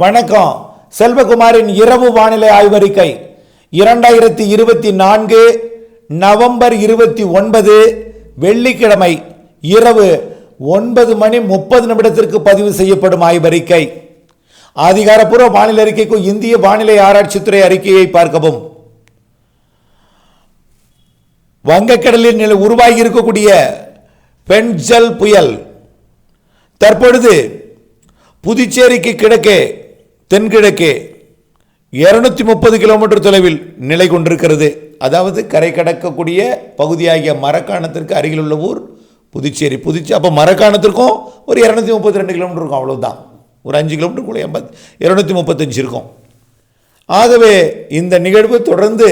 வணக்கம். செல்வகுமாரின் இரவு வானிலை ஆய்வறிக்கை 2024 நவம்பர் 29 வெள்ளிக்கிழமை இரவு 9:30 பதிவு செய்யப்படும் ஆய்வறிக்கை. அதிகாரப்பூர்வ வானிலை அறிக்கைக்கு இந்திய வானிலை ஆராய்ச்சித்துறை அறிக்கையை பார்க்கவும். வங்கக்கடலில் உருவாகி இருக்கக்கூடிய பென்ஜல் புயல் தற்பொழுது புதுச்சேரிக்கு கிழக்கே தென்கிழக்கே 230 கிலோமீட்டர் தொலைவில் நிலை கொண்டிருக்கிறது. அதாவது கரை கடக்கக்கூடிய பகுதியாகிய மரக்காணத்திற்கு அருகில் உள்ள ஊர் புதுச்சேரி. அப்போ மரக்காணத்திற்கும் ஒரு 232 கிலோமீட்டர் இருக்கும், அவ்வளவுதான். ஒரு 5 கிலோமீட்டருக்குள்ளே 235 இருக்கும். ஆகவே இந்த நிகழ்வு தொடர்ந்து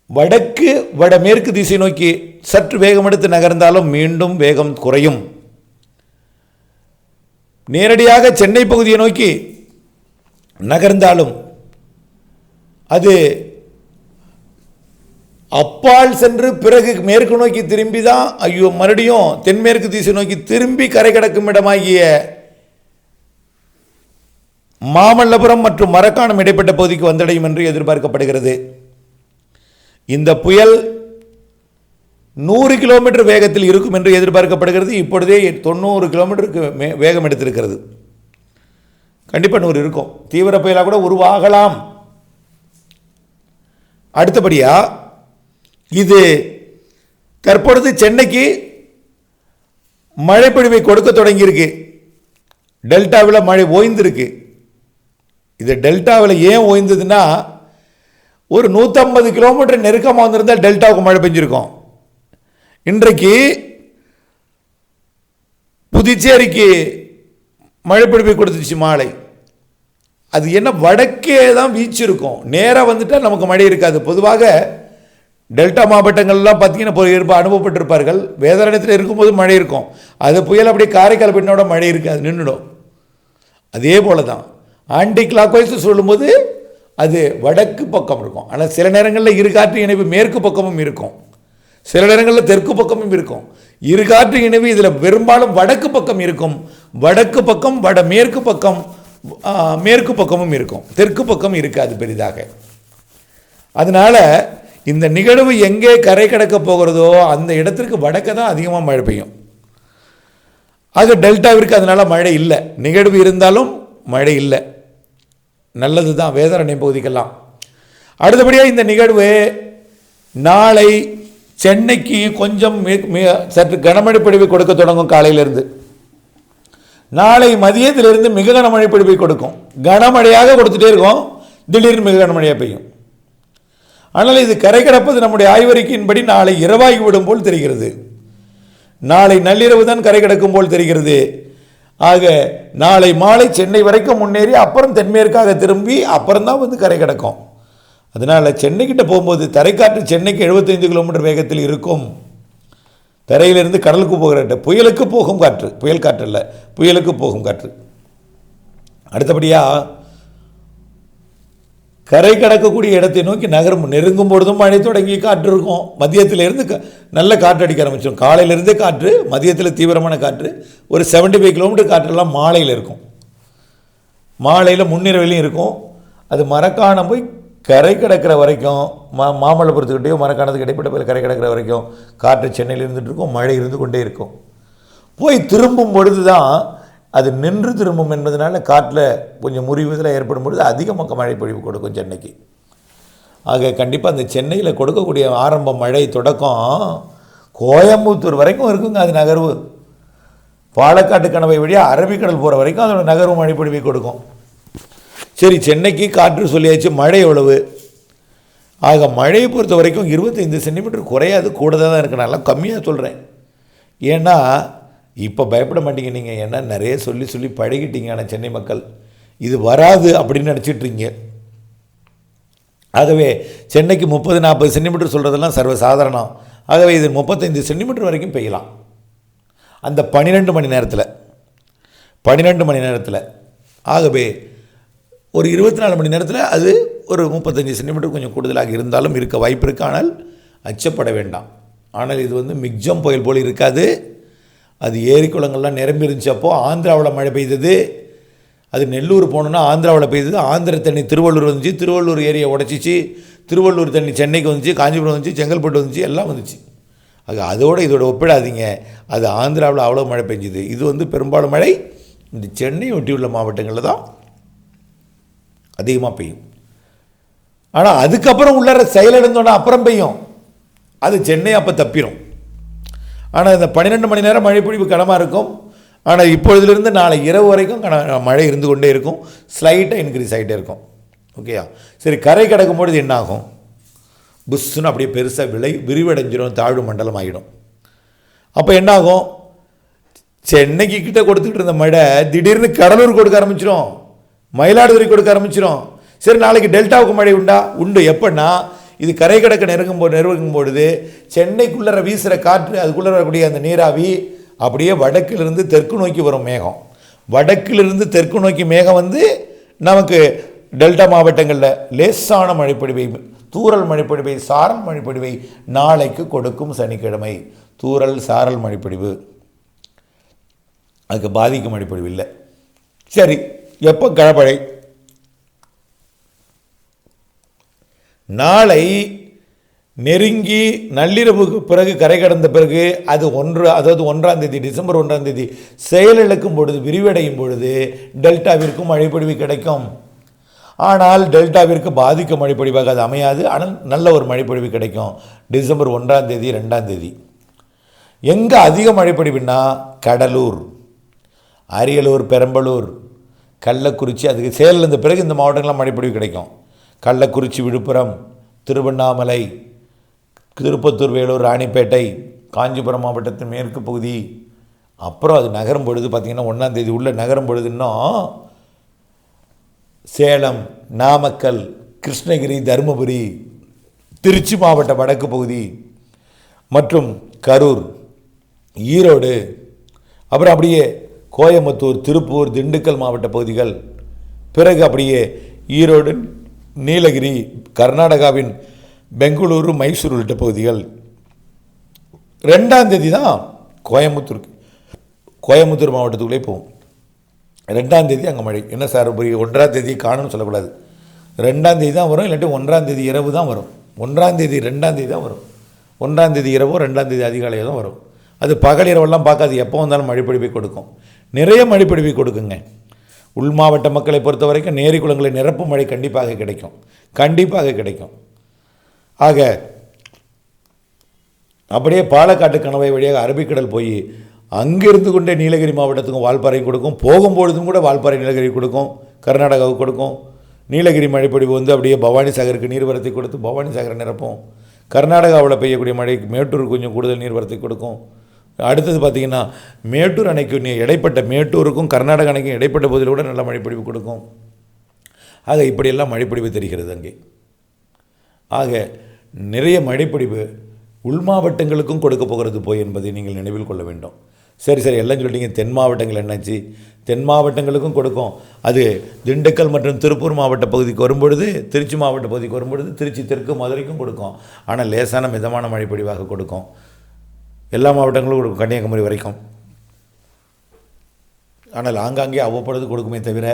வடக்கு வடமேற்கு திசை நோக்கி சற்று வேகமெடுத்து நகர்ந்தாலும் மீண்டும் வேகம் குறையும். நேரடியாக சென்னை பகுதியை நோக்கி நகர்ந்தாலும் அது அப்பால் சென்று பிறகு மேற்கு நோக்கி திரும்பி தான் மறுபடியும் தென்மேற்கு திசை நோக்கி திரும்பி கரை கடக்கும் இடமாகிய மாமல்லபுரம் மற்றும் மரக்காணம் இடைப்பட்ட பகுதிக்கு வந்தடையும் என்று எதிர்பார்க்கப்படுகிறது. இந்த புயல் 100 கிலோமீட்டர் வேகத்தில் இருக்கும் என்று எதிர்பார்க்கப்படுகிறது. இப்பொழுதே 90 கிலோமீட்டருக்கு வேகம் எடுத்திருக்கிறது. கண்டிப்பாக 100 இருக்கும். தீவிர புயலாக கூட உருவாகலாம். அடுத்தபடியா இது தற்பொழுது சென்னைக்கு மழைப்பொழிவை கொடுக்க தொடங்கியிருக்கு. டெல்டாவில் மழை ஓய்ந்திருக்கு. இது டெல்டாவில் ஏன் ஓய்ந்ததுன்னா, ஒரு 150 கிலோமீட்டர் நெருக்கமாக வந்திருந்தால் டெல்டாவுக்கு மழை பெஞ்சிருக்கும். இன்றைக்கு புதுச்சேரிக்கு மழை பொழிவை கொடுத்துச்சு மாலை. அது என்ன, வடக்கே தான் வீச்சு இருக்கும். நேராக வந்துட்டால் நமக்கு மழை இருக்காது. பொதுவாக டெல்டா மாவட்டங்கள்லாம் பார்த்தீங்கன்னா அனுபவப்பட்டிருப்பார்கள். வேதாரண்யத்தில் இருக்கும்போது மழை இருக்கும். அது புயல் அப்படியே காரைக்கால் பின்னோட மழை இருக்காது, நின்றுடும். அதே போல தான் ஆன்டி கிளாக் வைஸ் சொல்லும்போது அது வடக்கு பக்கம் இருக்கும். ஆனால் சில நேரங்களில் இரு காற்று இணைவு மேற்கு பக்கமும் இருக்கும், சில நேரங்களில் தெற்கு பக்கமும் இருக்கும். இரு காற்று இணைவு இதில் பெரும்பாலும் வடக்கு பக்கம் இருக்கும். வடக்கு பக்கம் மேற்கு பக்கம் மேற்கு பக்கமும் இருக்கும், தெற்கு பக்கம் இருக்காது பெரிதாக. அதனால் இந்த நிகழ்வு எங்கே கரை கடக்க போகிறதோ அந்த இடத்திற்கு வடக்க தான் அதிகமாக மழை பெய்யும். ஆக டெல்டாவிற்கு அதனால் மழை இல்லை. நிகழ்வு இருந்தாலும் மழை இல்லை, நல்லது தான் வேதாரண்யம் பகுதிக்கெல்லாம். அடுத்தபடியாக இந்த நிகழ்வு நாளை சென்னைக்கு கொஞ்சம் சற்று கனமழை பொழிவை கொடுக்க தொடங்கும். காலையிலிருந்து நாளை மதியத்திலிருந்து மிக கனமழை பொழிவை கொடுக்கும். கனமழையாக கொடுத்துட்டே இருக்கும், திடீர்னு மிக கனமழையாக பெய்யும். ஆனால் இது கரை கடப்பது நம்முடைய ஆய்வறிக்கையின்படி நாளை இரவாகிவிடும் போல் தெரிகிறது. நாளை நள்ளிரவு தான் கரை கடக்கும் போல் தெரிகிறது. ஆக நாளை மாலை சென்னை வரைக்கும் முன்னேறி அப்புறம் தென்மேற்காக திரும்பி அப்புறம் தான் வந்து கரை கடக்கும். அதனால் சென்னைக்கிட்ட போகும்போது தரைக்காற்று சென்னைக்கு 75 கிலோமீட்டர் வேகத்தில் இருக்கும். தரையிலிருந்து கடலுக்கு போகிற புயலுக்கு போகும் காற்று, புயல் காற்று இல்லை, புயலுக்கு போகும் காற்று. அடுத்தபடியாக கரை கடக்கக்கூடிய இடத்தை நோக்கி நகரும் நெருங்கும் பொழுதும் மழை தொடங்கி காற்று இருக்கும். மதியத்திலிருந்து நல்ல காற்று அடிக்க ஆரம்பிச்சிடும். காலையிலிருந்தே காற்று, மதியத்தில் தீவிரமான காற்று. ஒரு 75 கிலோமீட்டர் காற்றெல்லாம் மாலையில் இருக்கும். மாலையில் முன்னிரவிலையும் இருக்கும். அது மரக்காணம் போய் கரை கடக்கிற வரைக்கும், மாமல்லபுரத்துக்கிட்டேயோ மரக்காணத்துக்கு இடைப்பட்ட போய் கரை கடக்கிற வரைக்கும் காற்று சென்னையில் இருந்துகிட்டு இருக்கும், மழை இருந்து கொண்டே இருக்கும். போய் திரும்பும் பொழுது தான் அது நின்று திரும்பும் என்பதனால காற்றில் கொஞ்சம் முறிவுதலாக ஏற்படும் பொழுது அதிகமாக மழை பொழிவு கொடுக்கும் சென்னைக்கு. ஆக கண்டிப்பாக அந்த சென்னையில் கொடுக்கக்கூடிய ஆரம்ப மழை தொடக்கம் கோயம்புத்தூர் வரைக்கும் இருக்குங்க. அது நகர்வு பாலக்காட்டு கணவை வழியாக அரபிக்கடல் போகிற வரைக்கும் அதோட நகர்வு மழை பொழிவை கொடுக்கும். சரி, சென்னைக்கு காற்று சொல்லியாச்சு. மழை எவ்வளவு? ஆக மழையை பொறுத்த வரைக்கும் 25 சென்டிமீட்டர் குறையாது, கூடதாக தான் இருக்கு. நல்லா கம்மியாக சொல்கிறேன். ஏன்னா இப்போ பயப்பட மாட்டீங்க நீங்கள், ஏன்னா நிறைய சொல்லி சொல்லி பழகிட்டீங்க. ஆனால் சென்னை மக்கள் இது வராது அப்படின்னு நினச்சிட்ருங்க. ஆகவே சென்னைக்கு 30-40 சென்டிமீட்டர் சொல்கிறதெல்லாம் சர்வசாதாரணம். ஆகவே இது 35 சென்டிமீட்டர் வரைக்கும் பெய்யலாம் அந்த 12 மணி நேரத்தில். ஆகவே ஒரு 24 மணி நேரத்தில் அது ஒரு 35 சென்டிமீட்டர் கொஞ்சம் கூடுதலாக இருந்தாலும் இருக்க வாய்ப்பு இருக்கு. ஆனால் அச்சப்பட வேண்டாம். ஆனால் இது வந்து மிக்ஜம் புயல் போல் இருக்காது. அது ஏரி குளங்கள்லாம் நிரம்பி இருந்துச்சப்போ ஆந்திராவில் மழை பெய்தது. அது நெல்லூர் போகணுன்னா ஆந்திராவில் பெய்யுது, ஆந்திர தண்ணி திருவள்ளூர் வந்துச்சு, திருவள்ளூர் ஏரியா உடச்சிச்சு, திருவள்ளூர் தண்ணி சென்னைக்கு வந்துச்சு, காஞ்சிபுரம் வந்துச்சு, செங்கல்பட்டு வந்துச்சு, எல்லாம் வந்துச்சு. அதோடு இதோட ஒப்பிடாதீங்க. அது ஆந்திராவில் அவ்வளோ மழை பெஞ்சுது. இது பெரும்பாலும் மழை இந்த சென்னை ஒட்டியுள்ள மாவட்டங்களில் தான் அதிகமாக பெய்யும். ஆனால் அதுக்கப்புறம் உள்ளார செயலிழந்தோன்னா அப்புறம் பெய்யும், அது சென்னை அப்போ தப்பிடும். ஆனால் இந்த 12 மணி நேரம் மழை பொழிவு கனமாக இருக்கும். ஆனால் இப்பொழுதுலேருந்து நாளை இரவு வரைக்கும் மழை இருந்து கொண்டே இருக்கும், ஸ்லைட்டாக இன்க்ரீஸ் ஆகிட்டே இருக்கும். ஓகேயா? சரி, கரை கடக்கும் பொழுது என்னாகும்? புஷ்ஷுன்னு அப்படியே பெருசாக விரிவடைஞ்சிடும், தாழ்வு மண்டலம் ஆகிடும். அப்போ என்னாகும்? சென்னைக்கு கிட்ட கொடுத்துக்கிட்டு இருந்த மழை திடீர்னு கடலூர் கொடுக்க ஆரம்பிச்சிடும், மயிலாடுதுறை கொடுக்க ஆரம்பிச்சிடும். சரி, நாளைக்கு டெல்டாவுக்கு மழை உண்டு. எப்படின்னா, இது கரை கடக்க நெருங்கும் பொழுது சென்னைக்குள்ளே வீசுகிற காற்று, அதுக்குள்ளே வரக்கூடிய அந்த நீராவி அப்படியே வடக்கிலிருந்து தெற்கு நோக்கி வரும் மேகம். வடக்கிலிருந்து தெற்கு நோக்கி மேகம் நமக்கு டெல்டா மாவட்டங்களில் லேசான மழைப்பொழிவை, தூறல் மழைப்பொழிவை, சாரல் மழைப்பொழிவை நாளைக்கு கொடுக்கும். சனிக்கிழமை தூறல் சாரல் மழைப்பொழிவு, அதுக்கு பாதிக்கும் மழைப்பொழிவு இல்லை. சரி, எப்போ கனமழை? நாளை நெருங்கி நள்ளிரவுக்கு பிறகு கரை கடந்த பிறகு அது 1ஆம் தேதி, டிசம்பர் 1ஆம் தேதி செயலிழக்கும் பொழுது, விரிவடையும் பொழுது டெல்டாவிற்கும் மழைப்பொழிவு கிடைக்கும். ஆனால் டெல்டாவிற்கு பாதிக்கும் மழைப்பொழிவாக அது அமையாது. ஆனால் நல்ல ஒரு மழைப்பொழிவு கிடைக்கும் டிசம்பர் 1ஆம் தேதி 2ஆம் தேதி. எங்கே அதிக மழைப்பொழிவுன்னா கடலூர், அரியலூர், பெரம்பலூர், கள்ளக்குறிச்சி, அதுக்கு செயலிழந்த பிறகு இந்த மாவட்டங்கள்லாம் மழைப்பொழிவு கிடைக்கும். கள்ளக்குறிச்சி, விழுப்புரம், திருவண்ணாமலை, திருப்பத்தூர், வேலூர், ராணிப்பேட்டை, காஞ்சிபுரம் மாவட்டத்தின் மேற்கு பகுதி. அப்புறம் அது நகரும் பொழுது பார்த்திங்கன்னா 1ஆம் தேதி உள்ள நகரும் பொழுது இன்னும் சேலம், நாமக்கல், கிருஷ்ணகிரி, தருமபுரி, திருச்சி மாவட்ட வடக்கு பகுதி மற்றும் கரூர், ஈரோடு, அப்புறம் அப்படியே கோயம்புத்தூர், திருப்பூர், திண்டுக்கல் மாவட்ட பகுதிகள். பிறகு அப்படியே ஈரோடு, நீலகிரி, கர்நாடகாவின் பெங்களூரு, மைசூர் உள்ளிட்ட பகுதிகள். 2ஆம் தேதி தான் கோயம்புத்தூர் மாவட்டத்துக்குள்ளே போகும். 2ஆம் தேதி அங்கே மழை. என்ன சார் 1ஆம் தேதி காணும்னு சொல்லக்கூடாது, 2ஆம் தேதி தான் வரும், இல்லாட்டி 1ஆம் தேதி இரவு தான் வரும். 1ஆம் தேதி 2ஆம் தேதி தான் வரும். 1ஆம் தேதி இரவோ 2ஆம் தேதி அதிகாலையோ தான் வரும். அது பகல் இரவெல்லாம் பார்க்காது, எப்போ வந்தாலும் மழைப்பொழிவை கொடுக்கும். நிறைய மழைப்பொழிவை கொடுக்குங்க. உள் மாவட்ட மக்களை பொறுத்த வரைக்கும் நேரி குளங்களை நிரப்பும் மழை கண்டிப்பாக கிடைக்கும். ஆக அப்படியே பாலக்காட்டு கணவாய் வழியாக அரபிக்கடல் போய் அங்கிருந்து கொண்டே நீலகிரி மாவட்டத்துக்கும் வால்பாறை கொடுக்கும். போகும்பொழுதும் கூட வால்பாறை நீலகிரி கொடுக்கும், கர்நாடகாவுக்கு கொடுக்கும். நீலகிரி மழைப்பொழிவு அப்படியே பவானி சாகருக்கு நீர்வரத்தை கொடுத்து பவானி சாகரை நிரப்பும். கர்நாடகாவில் பெய்யக்கூடிய மழைக்கு மேட்டூருக்கு கொஞ்சம் கூடுதல் நீர்வரத்தை கொடுக்கும். அடுத்தது பார்த்திங்கன்னா மேட்டூர் அணைக்கு இடைப்பட்ட, மேட்டூருக்கும் கர்நாடக அணைக்கும் இடைப்பட்ட பகுதியில் கூட நல்ல மழைப்பொழிவு கொடுக்கும். ஆக இப்படியெல்லாம் மழைப்பொழிவு தெரிகிறது அங்கே. ஆக நிறைய மழைப்பொழிவு உள் மாவட்டங்களுக்கும் கொடுக்க போகிறது போய் என்பதை நீங்கள் நினைவில் கொள்ள வேண்டும். சரி எல்லாம் சொல்லிட்டீங்க. தென் மாவட்டங்கள் என்னாச்சு? தென் மாவட்டங்களுக்கும் கொடுக்கும். அது திண்டுக்கல் மற்றும் திருப்பூர் மாவட்ட பகுதிக்கு வரும்பொழுது, திருச்சி மாவட்ட பகுதிக்கு வரும்பொழுது, திருச்சி தெற்கு மதுரைக்கும் கொடுக்கும். ஆனால் லேசான மிதமான மழைப்பொழிவாக கொடுக்கும். எல்லா மாவட்டங்களும் கொடுக்கும், கன்னியாகுமரி வரைக்கும். ஆனால் ஆங்காங்கே அவ்வப்பொழுது கொடுக்குமே தவிர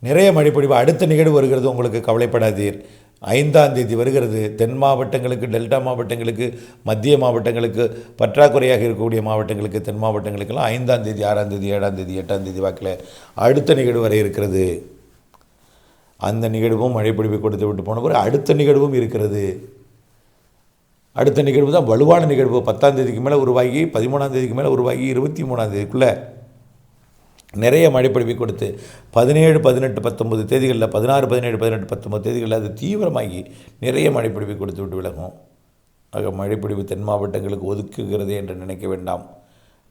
நிறைய மழைப்பொழிவு. அடுத்த நிகழ்வு வருகிறது, உங்களுக்கு கவலைப்படாதீர். 5ஆம் தேதி வருகிறது. தென் மாவட்டங்களுக்கு, டெல்டா மாவட்டங்களுக்கு, மத்திய மாவட்டங்களுக்கு, பற்றாக்குறையாக இருக்கக்கூடிய மாவட்டங்களுக்கு, தென் மாவட்டங்களுக்கெல்லாம் 5ஆம் தேதி, 6ஆம் தேதி, 7ஆம் தேதி, 8ஆம் தேதி வாக்கில் அடுத்த நிகழ்வு வரை இருக்கிறது. அந்த நிகழ்வும் மழைப்பொழிவை கொடுத்து விட்டு போன பிறகு அடுத்த நிகழ்வும் இருக்கிறது. அடுத்த நிகழ்வு தான் வலுவான நிகழ்வு. 10ஆம் தேதிக்கு மேலே உருவாகி, 13ஆம் தேதிக்கு மேலே உருவாகி, 23ஆம் தேதிக்குள்ளே நிறைய மழைப்பொழிவை கொடுத்து 17, 18, 19 தேதிகளில், 16, 17, 18, 19 தேதிகளில் அது தீவிரமாகி நிறைய மழைப்பொழிவை கொடுத்து விட்டு விலகும். ஆக மழைப்பொழிவு தென் மாவட்டங்களுக்கு ஒதுக்குகிறது என்று நினைக்க வேண்டாம்.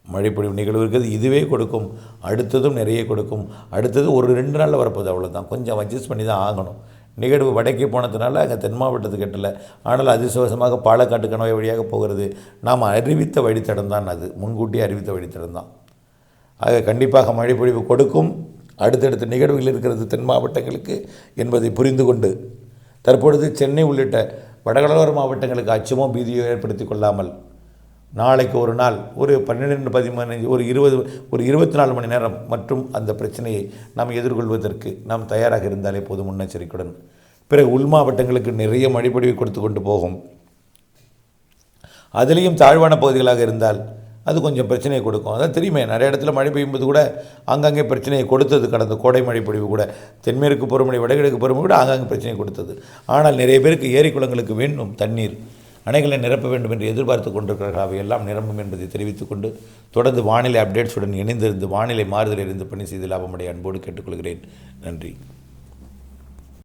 மழைப்பொழிவு நிகழ்வு இருக்கிறது, இதுவே கொடுக்கும். அடுத்ததும் நிறைய கொடுக்கும். அடுத்தது ஒரு 2 நாளில் வரப்போகுது, அவ்வளோதான். கொஞ்சம் அட்ஜஸ்ட் பண்ணி தான் ஆகணும். நிகழ்வு வடக்கே போனதுனால அங்கே தென் மாவட்டத்துக்கு எட்டலை. ஆனால் அதிர்ஷ்டவசமாக பாலக்காட்டு கணவாய் வழியாக போகிறது. நாம் அறிவித்த வழித்தடம் தான் அது, முன்கூட்டியே அறிவித்த வழித்தடம் தான். ஆக கண்டிப்பாக மழைப்பொழிவு கொடுக்கும். அடுத்தடுத்த நிகழ்வுகள் இருக்கிறது தென் மாவட்டங்களுக்கு என்பதை புரிந்து கொண்டு தற்பொழுது சென்னை உள்ளிட்ட வடகடலோர மாவட்டங்களுக்கு அச்சமோ பீதியோ ஏற்படுத்தி கொள்ளாமல் நாளைக்கு ஒரு நாள் ஒரு 12 15 ஒரு 24 மணி நேரம் மற்றும் அந்த பிரச்சனையை நாம் எதிர்கொள்வதற்கு நாம் தயாராக இருந்தாலே போதும் முன்னெச்சரிக்கையுடன். பிறகு உள் மாவட்டங்களுக்கு நிறைய மழைப்பொழிவை கொடுத்து கொண்டு போகும். அதுலேயும் தாழ்வான பகுதிகளாக இருந்தால் அது கொஞ்சம் பிரச்சனையை கொடுக்கும். அதான் தெரியுமே, நிறைய இடத்துல மழை பெய்யும்போது கூட ஆங்காங்கே பிரச்சனையை கொடுத்தது. கடந்த கோடை மழை பொழிவு கூட தென்மேற்கு பருவமழை வடகிழக்கு பருவமழை கூட ஆங்காங்கே பிரச்சனையை கொடுத்தது. ஆனால் நிறைய பேருக்கு ஏரி குளங்களுக்கு வேண்டும் தண்ணீர், அணைகளை நிரப்ப வேண்டும் என்று எதிர்பார்த்து கொண்டிருக்கிறார்கள். அவையெல்லாம் நிரம்பும் என்பதை தெரிவித்துக் கொண்டு தொடர்ந்து வானிலை அப்டேட்ஸுடன் இணைந்திருந்து வானிலை மாறுதல் இருந்து பணி செய்து லாபமடைய அன்போடு கேட்டுக்கொள்கிறேன். நன்றி.